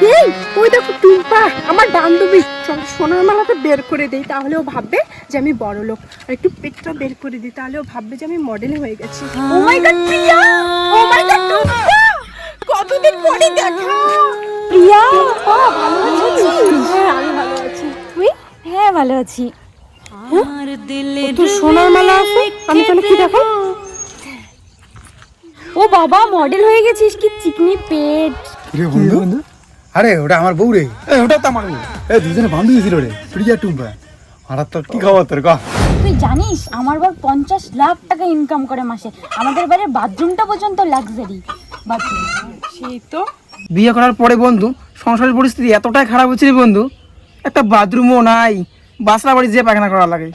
এই ওই দেখো টুম্পা আমার বান্ধবী, চল সোনার মালাটা বের করে দেই, তাহলে ও ভাববে যে আমি বড় লোক। আর একটু পেটটা বের করে দিই, তাহলে ও ভাববে যে আমি মডেল হয়ে গেছি। ও মাই গড প্রিয়া, ও মাই গড টুম্পা, কতদিন পরে দেখা। প্রিয়া ভালো আছিস? হ্যাঁ আমি ভালো আছি, তুই? হ্যাঁ ভালো আছি। তো সোনার মালা আছে, আমি তাহলে কি দেখাই? ও বাবা মডেল হয়ে গেছিস, কি চিকনি পেট। রে বন্ধু, আরে ওটা আমার বউ রে। ওটা তো আমার বউ। দুজনে বান্ধবী ছিল রে, প্রিয়া টুম্পা। আর তোর কি খবর তোর? তুই জানিস আমার বার 50 লাখ টাকা ইনকাম করে মাসে। আমাদের বাড়ির বাথরুমটা পর্যন্ত লাক্সারি বাথরুম। সেই তো বিয়ে করার পরে বন্ধু সংসারের পরিস্থিতি এতটাই খারাপ হচ্ছে রে বন্ধু, একটা বাথরুমও নাই, বাসরা বাড়ি যেয়ে পায়খানা করা লাগে।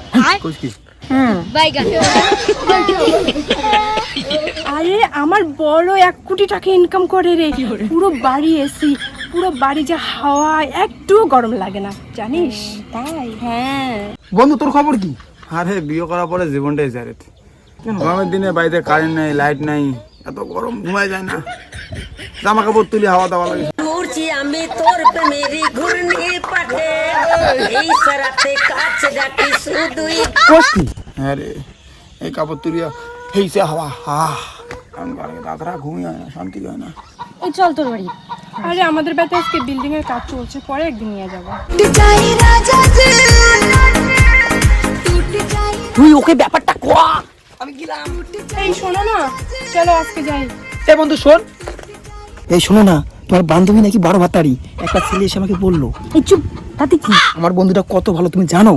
আরে আমার বড় 1 কোটি টাকা ইনকাম করে রে, পুরো বাড়ি এসি, পুরো বাড়ি যা হাওয়া, একটু গরম লাগে না জানিস? তাই হ্যাঁ। বন্ধু তোর খবর কি? আরে বিয়ে করার পরে জীবনটাই জারে। গরমের দিনে বাড়িতে কারেন্ট নাই, লাইট নাই, এত গরম ঘুমায় যায় না। জামা কাপড় তুলি হাওয়া দাওয়া লাগে। ঘুরছি আমি তোর প্রেমেরই ঘূর্ণি পাঠে, এই সারাতে কাছ ডাকি শুধুই। কষ্টি আরে এই কাপড় তুলিয়া হেইছে হাওয়া রাতরা ঘুমিয়ে হয় না, শান্তি হয় না। এই চল তোর বাড়ি। আরে আমাদের বাড়িতে আজকে বিল্ডিং এর কাজ চলছে, পরে একদিন নিয়ে যাবো। তুই ওকে ব্যাপারটা কোয়া, আমি গেলাম। এই শোনো না, চলো আজকে যাই। এ বন্ধু শোন, এই শোনো না, তোমার বান্ধবী নাকি 12 ভাতারি। একটা ছেলে এসে আমাকে বললো। এই চুপ, তাতে কি? আমার বন্ধুটা কত ভালো তুমি জানো?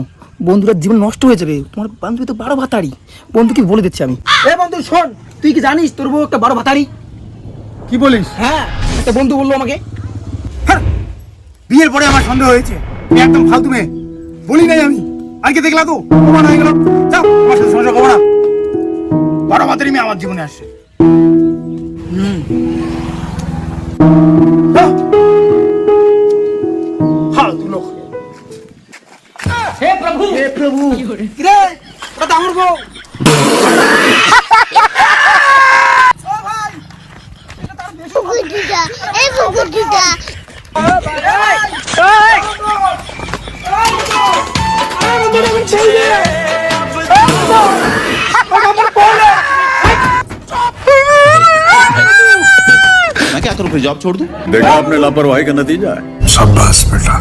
বন্ধুরা জীবন নষ্ট হয়ে যাবে, তোমার বান্ধবী তো 12 ভাতারি। বন্ধুকে বলে দিচ্ছি আমি। এ বন্ধু শোন, তুই কি জানিস তোর বউ একটা 12 ভাতারি? কি বলিস? হ্যাঁ, একটা বন্ধু বললো আমাকে। হ্যাঁ, বিয়ের পরে আমার সন্দেহ হয়েছে তুমি একদম ফালতু মেয়ে। বলি নাই আমি, আজকে দেখলা তো প্রমাণ হয়ে গেল। যাও আমার সাথে সমস্যা করো না। 12 ভাতারি মেয়ে আমার জীবনে আসছে। যাও। ফালতু লোক। হে প্রভু, হে প্রভু, কি রে ওটা তো আমার বউ। मैं क्या करूं, फिर जॉब छोड़ दूं? देखा आपने लापरवाही का नतीजा है। शाबाश बेटा।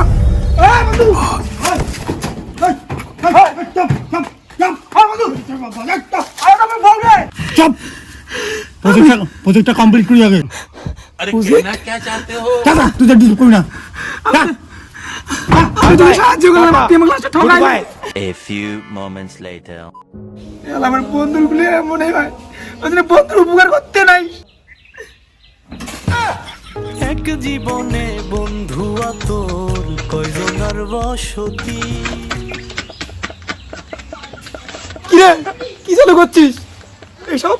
प्रोजेक्ट कंप्लीट करिए आगे। अरे कहना क्या चाहते हो? दादा तू जल्दी कोई ना। তুমি সাহায্য করলে তুই আমাকে লাস্টে ঠকাই। A few moments later. আমার বন্ধুর গুলো মনে হয় ওদের বন্ধুর উপকার করতে নাই। এক জীবনে বন্ধু তোর কয়জনার বসতি। কি রে কি চালু করছিস এইসব?